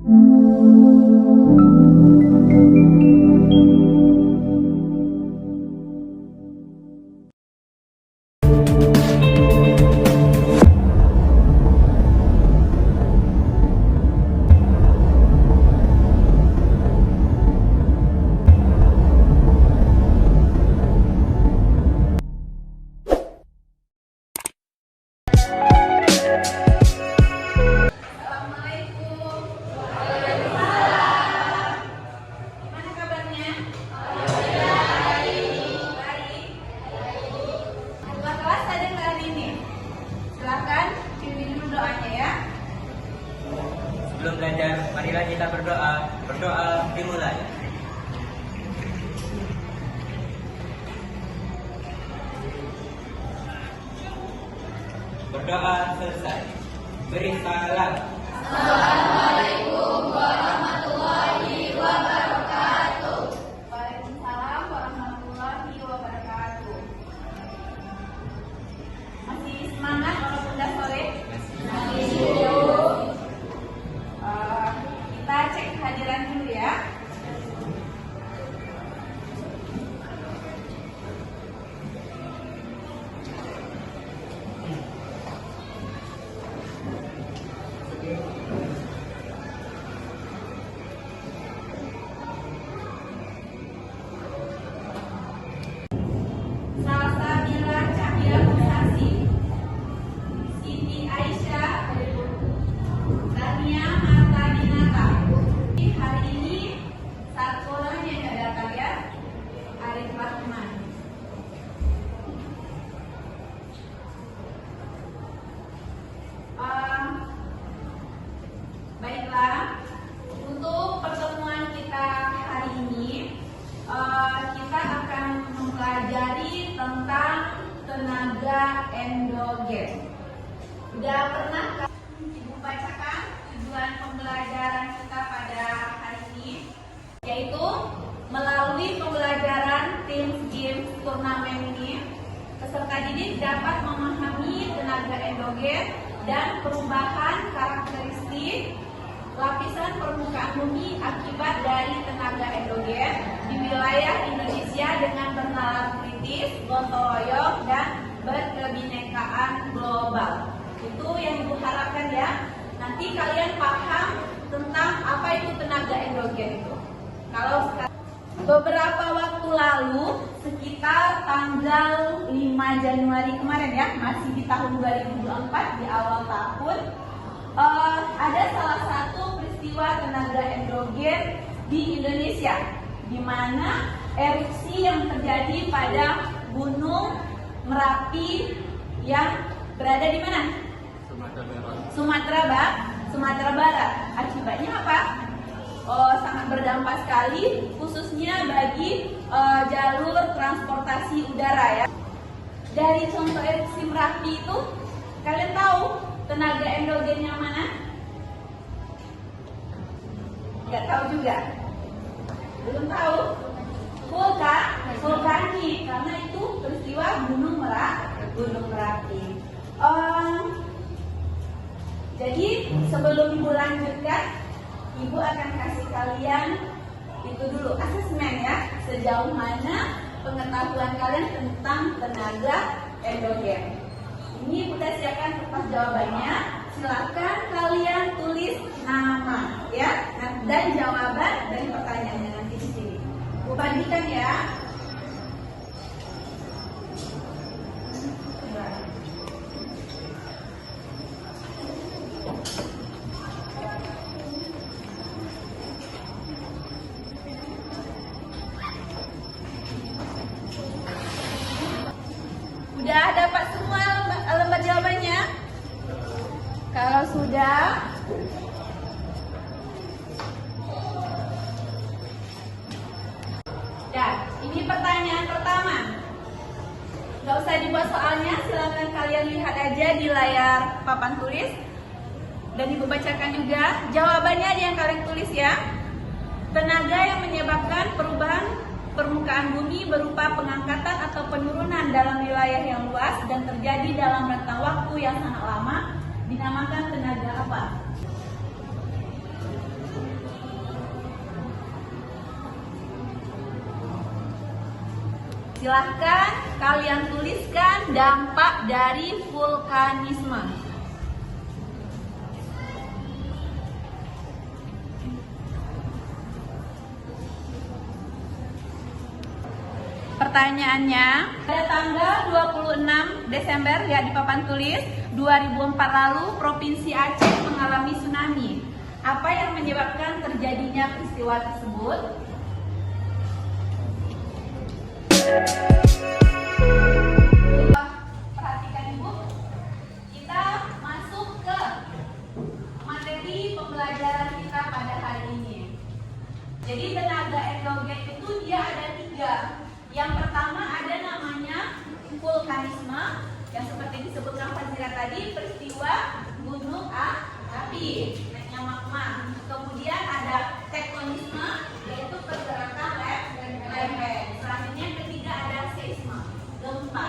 Sebelum belajar, marilah kita berdoa. Berdoa dimulai. Berdoa selesai. Beri salam. Assalamualaikum warahmatullahi wabarakatuh. Waalaikumsalam warahmatullahi wabarakatuh. Masih semangat walaupun udah sore? Masih. Kita cek kehadiran dulu ya. Salsabila Cahya Musasi, Siti Aisyah, Tania Marta Dinata. Hari ini satu orang yang nggak datang ya, Arif Rahman. Baiklah, untuk pertemuan kita hari ini kita akan mempelajari tentang tenaga endogen. Sudah pernah Ibu bacakan tujuan pembelajaran kita pada hari ini, yaitu melalui pembelajaran tim games turnamen ini, peserta didik dapat memahami tenaga endogen dan perubahan karakteristik lapisan permukaan bumi akibat dari tenaga endogen di wilayah Indonesia dengan bernalar kritis, gotong royong, dan berkebinekaan global. Itu yang Ibu harapkan ya. Nanti kalian paham tentang apa itu tenaga endogen itu. Kalau beberapa waktu lalu, sekitar tanggal 5 Januari kemarin ya, masih di tahun 2024 di awal tahun, ada salah satu peristiwa tenaga endogen di Indonesia, di mana erupsi yang terjadi pada Gunung Merapi yang berada di mana? Sumatera Barat. Akibatnya apa? Sangat berdampak sekali, khususnya bagi jalur transportasi udara ya. Dari contoh erupsi Merapi itu, kalian tahu tenaga endogen yang mana? Nggak tahu juga? Belum tahu? Vulkanik, karena itu peristiwa Gunung Merapi. Jadi sebelum Ibu lanjutkan, Ibu akan kasih kalian itu dulu asesmen ya, sejauh mana pengetahuan kalian tentang tenaga endogen. Ini udah siapkan kertas jawabannya. Silakan kalian tulis nama ya, dan jawaban dari pertanyaannya nanti di sini. Bu bandingkan ya. Udah dapat semua lembar jawabannya? Kalau sudah, ini pertanyaan pertama. Gak usah dibuat soalnya, silakan kalian lihat aja di layar papan tulis. Dan Ibu bacakan juga. Jawabannya ada yang kalian tulis ya. Tenaga yang menyebabkan perubahan permukaan bumi berupa pengangkatan atau penurunan dalam wilayah yang luas dan terjadi dalam rentang waktu yang sangat lama dinamakan tenaga apa? Silahkan kalian tuliskan dampak dari vulkanisme. Pertanyaannya, pada tanggal 26 Desember ya di papan tulis 2004 lalu Provinsi Aceh mengalami tsunami. Apa yang menyebabkan terjadinya peristiwa tersebut? Perhatikan Ibu, kita masuk ke materi pembelajaran kita pada hari ini. Jadi tenaga endogen itu dia ada 3. Yang pertama ada namanya vulkanisme, yang seperti disebutkan Fazira tadi, peristiwa gunung api, naiknya magma. Kemudian ada tektonisme, yaitu pergerakan lempeng. Selanjutnya yang ketiga ada seisme, gempa.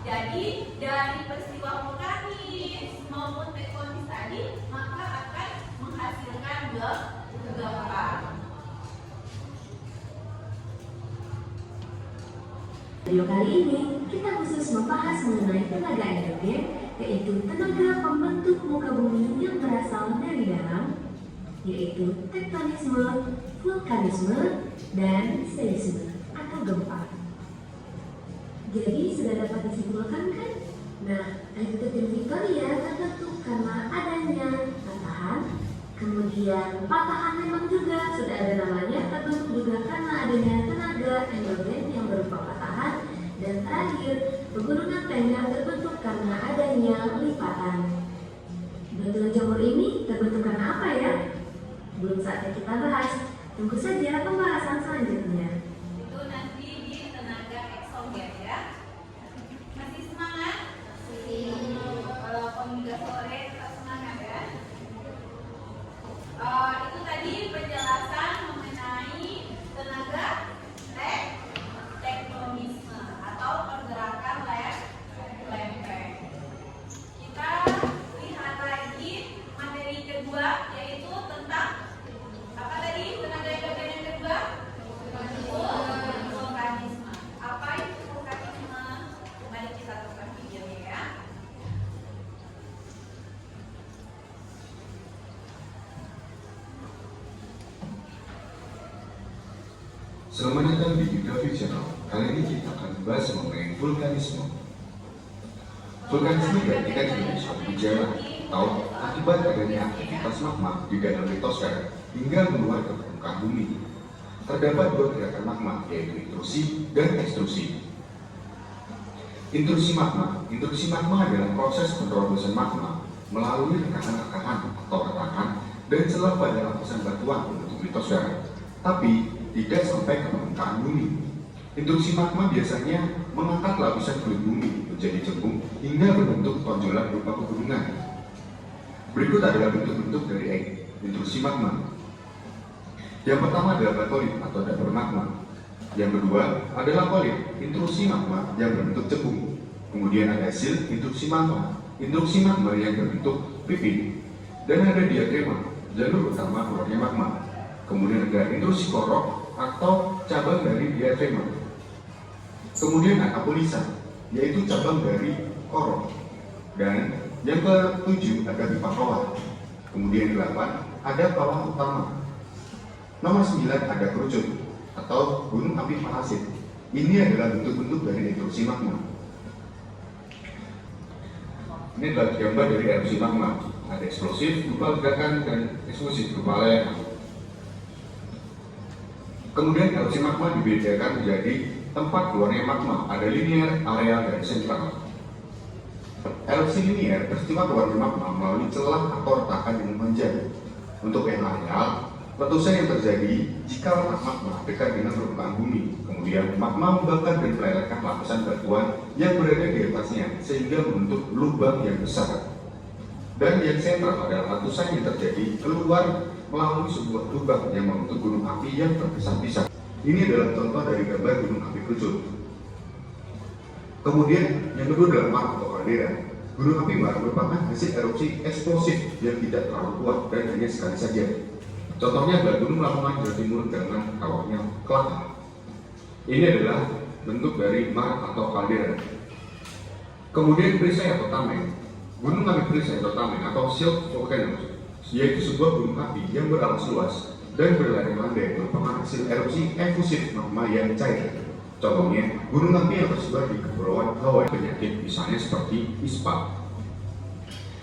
Jadi dari peristiwa vulkanis maupun tektonis tadi maka akan menghasilkan gempa. Video kali ini kita khusus membahas mengenai tenaga endogen, yaitu tenaga pembentuk muka bumi yang berasal dari dalam, yaitu tektonisme, vulkanisme, dan seisme atau gempa. Jadi sudah dapat disimpulkan kan? Nah, air terjun Victoria terbentuk karena adanya patahan. Kemudian patahan memang juga sudah ada namanya, terbentuk juga karena adanya tenaga endogen yang berupa patahan. Dan terakhir, pegunungan tengah terbentuk karena adanya lipatan. Batuan jamur ini terbentuk karena apa ya? Belum saatnya kita bahas. Tunggu saja pembahasan selanjutnya. Itu nanti di tenaga eksogen ya. Masih semangat? Walaupun udah sore tetap semangat ya. Itu tadi penjelasan mengenai tenaga tektonisme atau pergerakan lempeng. Kita lihat lagi materi kedua, yaitu tentang apa tadi tenaga endogen yang kedua? Vulkanisme. Apa itu vulkanisme? Mari kita tonton videonya ya. Selamat datang di Geografi Channel. Kali ini kita akan membahas mengenai vulkanisme. Vulkanisme diartikan sebagai suatu gejala atau akibat adanya aktivitas magma di dalam litosfer hingga meluap ke permukaan bumi. Terdapat 2 gerakan magma, yaitu intrusi dan ekstrusi. Intrusi magma adalah proses penerobosan magma melalui rekahan-rekahan atau retakan dan celah pada lapisan batuan membentuk litosfer, tapi tidak sampai ke permukaan bumi. Intrusi magma biasanya mengangkat lapisan kulit bumi menjadi cembung hingga berbentuk tonjolan berupa pegunungan. Berikut adalah bentuk-bentuk dari intrusi magma. Yang pertama adalah batolit atau dapur magma. Yang kedua adalah kolit, intrusi magma yang berbentuk cembung. Kemudian ada sil, intrusi magma yang berbentuk pipi. Dan ada diagrema, jalur utama keluarnya magma. Kemudian ada intrusi korok atau cabang dari diagrema. Kemudian ada polisa, yaitu cabang dari korok. Dan yang ke-7 ada pipa kawah. Kemudian 8 ada kawah utama. Nomor 9 ada kerucut atau gunung api parasit. Ini adalah bentuk-bentuk dari intrusi magma. Ini adalah gambar dari erupsi magma. Ada eksplosif berupa ledakan dan eksplosif berupa ledakan. Kemudian erupsi magma dibedakan menjadi tempat keluarnya magma, ada linear, area, dan sentral. Erupsi linear peristiwa keluarnya magma melalui celah atau retakan yang memanjang. Untuk yang areal, letusan yang terjadi jika letak magma dekat dengan permukaan bumi. Kemudian magma membakar dan melelehkan lapisan batuan yang berada di atasnya sehingga membentuk lubang yang besar. Dan yang sentral adalah letusan yang terjadi keluar melalui sebuah lubang yang membentuk gunung api yang terpisah-pisah. Ini adalah contoh dari gambar gunung api kerucut. Kemudian yang kedua adalah mar atau kaldera. Gunung api mar merupakan hasil erupsi eksplosif yang tidak terlalu kuat dan hanya sekali saja. Contohnya adalah Gunung Lamongan Jawa Timur dengan kawahnya Kelaka. Ini adalah bentuk dari mar atau kaldera. Kemudian perisai atau tameng. Gunung api perisai atau tameng atau shield volcanoes, yaitu sebuah gunung api yang beralas luas dan berlari landai merupakan hasil erupsi efusif magma yang cair. Contohnya, gunung api yang tersebar di kepulauan Hawaii penyakit misalnya seperti ispa.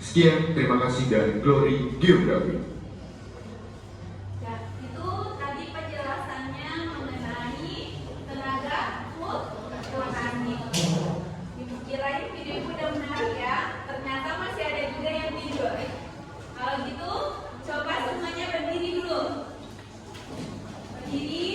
Sekian, terima kasih dan Glory Geografi. Ya, itu tadi penjelasannya mengenai tenaga vulkanik. Ibu kirain video ibu udah menarik ya, ternyata masih ada juga yang tidur. Kalau gitu, coba semuanya berdiri dulu. Berdiri.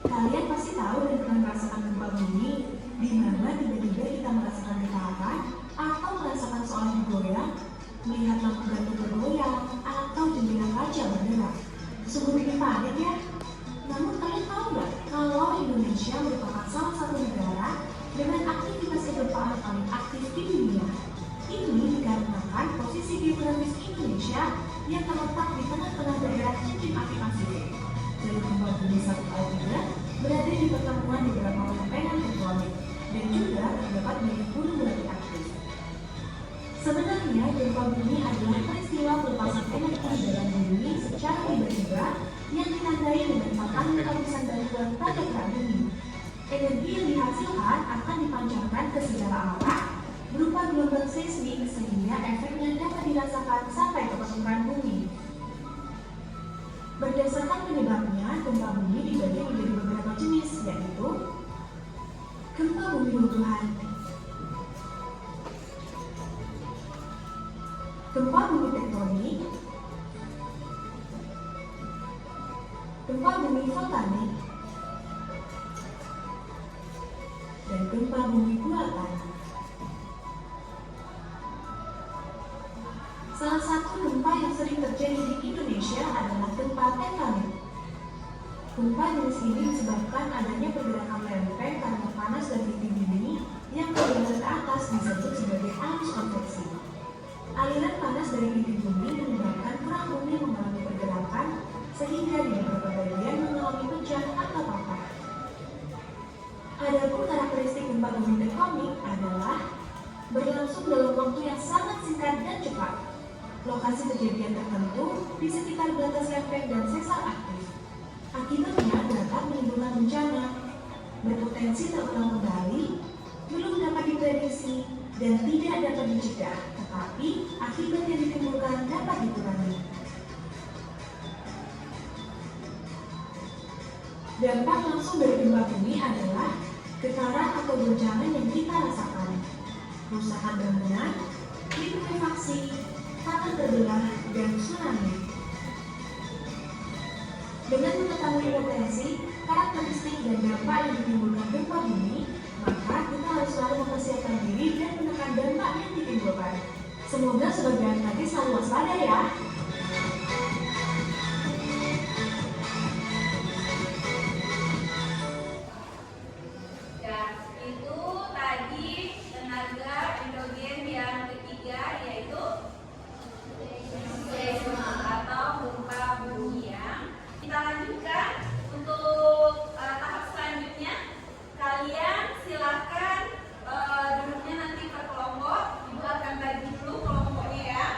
Kalian pasti tahu dan pernah merasakan gempa bumi, di mana tiba-tiba kita merasakan getaran atau merasakan seolah digoyang, melihat lampu gantung bergoyang, atau jendela kaca bergerak. Sungguh bikin panik ya. Namun kalian tahu nggak kalau Indonesia merupakan salah satu negara dengan aktivitas kegempaan paling aktif di dunia. Ini dikarenakan posisi geografis Indonesia yang terletak di tengah-tengah daerah cincin api Pasifik. Dari gempa bumi 1,3 berada di pertemuan beberapa lempengan tektonik dan juga terdapat banyak gunung berapi aktif. Sebenarnya gempa bumi adalah peristiwa pelepasan energi dalam bumi secara tiba-tiba yang ditandai dengan patahnya lapisan batuan pada kerak bumi. Energi yang dihasilkan akan dipancarkan ke segala arah berupa gelombang seismik sehingga efeknya dapat dirasakan sampai ke permukaan bumi. Berdasarkan penyebabnya, gempa bumi dibagi menjadi beberapa jenis, yaitu gempa bumi runtuhan, gempa bumi tektonik, gempa bumi vulkanik, dan gempa bumi bulatan. Gempa jenis ini disebabkan adanya pergerakan lempeng karena panas dari titik bumi yang bergerak ke atas disebut sebagai arus konveksi. Aliran panas dari titik bumi menyebabkan kerah bumi mengalami pergerakan sehingga di beberapa bagian mengalami pecah atau patah. Adapun karakteristik gempa bumi tektonik adalah berlangsung dalam waktu yang sangat singkat dan cepat. Lokasi kejadian tertentu di sekitar batas lempeng dan sesar aktif. Akibatnya dapat menimbulkan bencana, berpotensi terulang kembali, belum dapat diprediksi, dan tidak dapat dicegah, tetapi akibat yang ditimbulkan dapat dikurangi. Dampak langsung dari gempa bumi adalah getaran atau goncangan yang kita rasakan, kerusakan bangunan, likuifaksi, tanah terbelah, dan tsunami. Dengan mengetahui potensi, karakteristik, dan dampak yang ditimbulkan gempa bumi, maka kita harus selalu mempersiapkan diri dan menekan dampak yang ditimbulkan. Semoga sebagian tadi selalu waspada ya. Ya, itu tadi tenaga endogen yang ketiga, yaitu seisma atau gempa bumi ya. Kita lanjutkan untuk tahap selanjutnya. Kalian silakan duduknya nanti per kelompok. Ibu akan bagi dulu kelompoknya ya.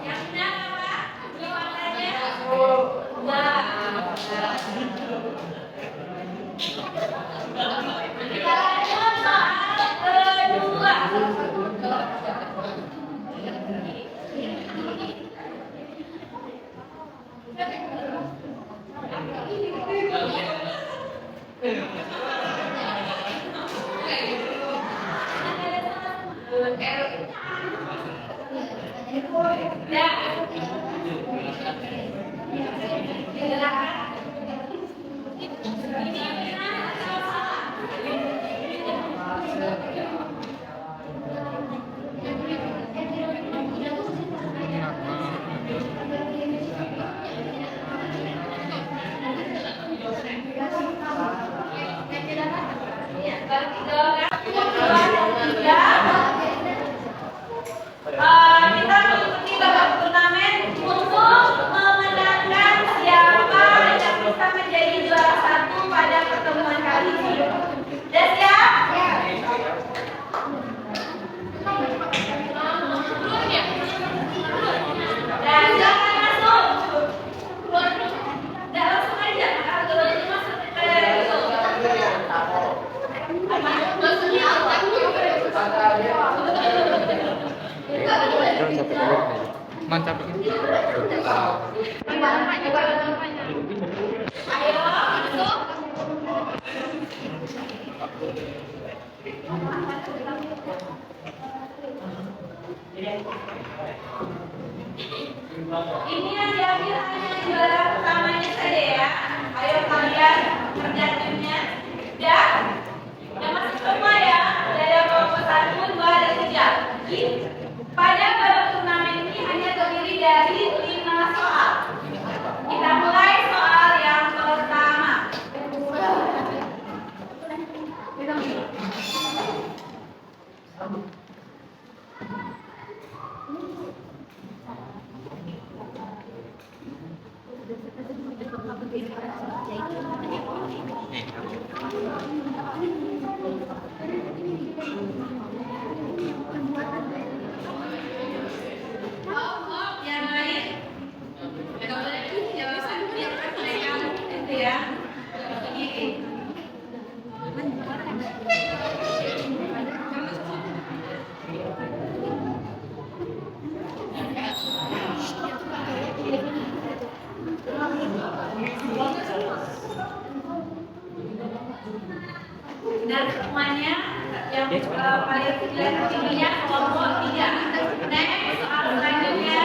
Yang benar apa? Jawabannya kita lanjut soal kedua. Kita mengikuti babak turnamen untuk memenangkan siapa yang bisa menjadi juara satu pada pertemuan kali ini. Sudah siap? Dan silakan masuk. Dan langsung aja, kalau masuk ke itu. Mantap. Ayo, masuk. Ini yang diambil hanya juara pertamanya saja ya. Ayo kalian kerja timnya. Ya, yang masih semua ya. Dari kelompok 1, 2, dan 3. Pada babak turnamen ini hanya terdiri dari 5 soal. Kita mulai soal yang pertama. Yang lain? Itu ya. Ini. Dan semuanya yang paling tingginya kelompok 3. Next, soal selanjutnya.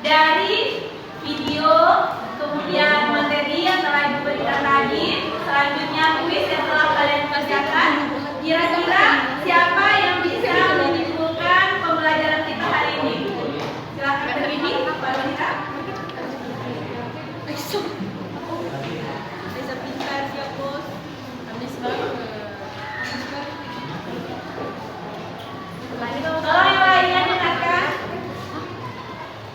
dari video, kemudian materi yang telah Ibu berikan tadi, selanjutnya kuis yang telah kalian kerjakan. Kira-kira siapa yang bisa menyimpulkan pembelajaran kita hari ini? Silakan terbimbing, Pak Wanita. Bisa pintar, siap bos. Habis banget. Tolong yang lainnya dengarkan.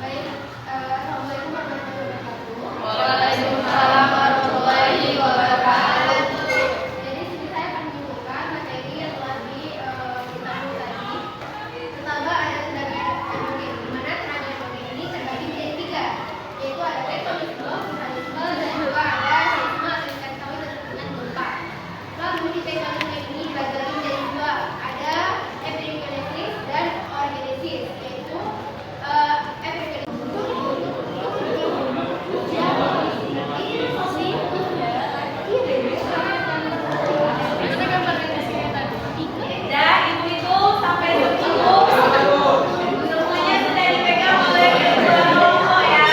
Baik, Assalamualaikum warahmatullahi wabarakatuh. Waalaikumsalam warahmatullahi wabarakatuh. Jadi sini saya akan menyimpulkan materi yang telah kita bahas tadi. Tenaga ada tenaga endogeen, di mana tenaga endogeen ini terbagi menjadi tiga, yaitu ada tektonisme, vulkanisme, dan juga ada seisme atau ikan sawit dengan gempa. Lalu di tektonisme ini dibagi menjadi dua, ada epigenesis dan orgenesis, yaitu Dan ibu-ibu sampai cukup. Semuanya sudah dipegang oleh Ketua Romo ya.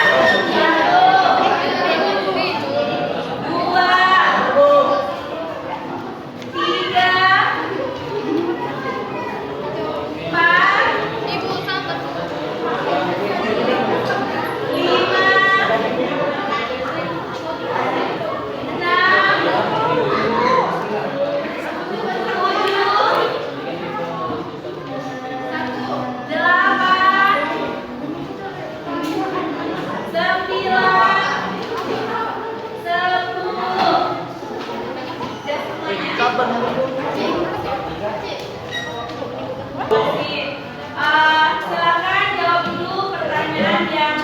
5, silakan jawab dulu pertanyaan yang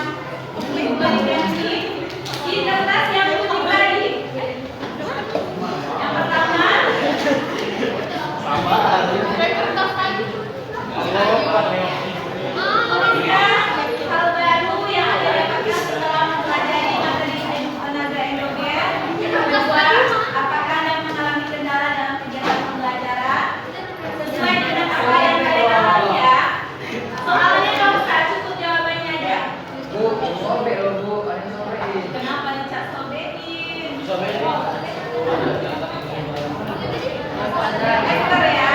ibu berikan di kertas yang ibu beri. Yang pertama, hal baru yang ada dapatkan setelah mempelajari materi tenaga endogen. Yang kedua, apakah Anda mengalami kendala dalam kegiatan pembelajaran? Sesuai dengan apa yang kalian alami ya. Soalnya nggak usah, cukup jawabannya aja. Kenapa dicap sobekin? Ekster ya.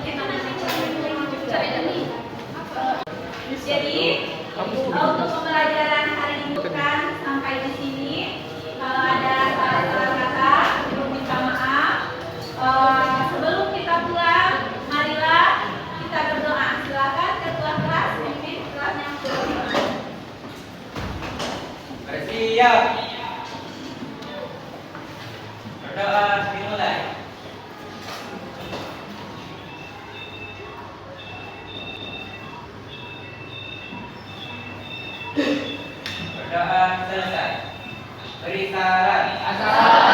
Itu nanti jadi untuk pembelajaran hari ini kan sampai di sini. Kalau ada salah-salah kata, ibu minta maaf. Sebelum kita pulang, marilah kita berdoa. Silakan ketua kelas pimpin kelasnya. Bersiap. Berdoa dimulai. Berdoa selesai. Beri salam.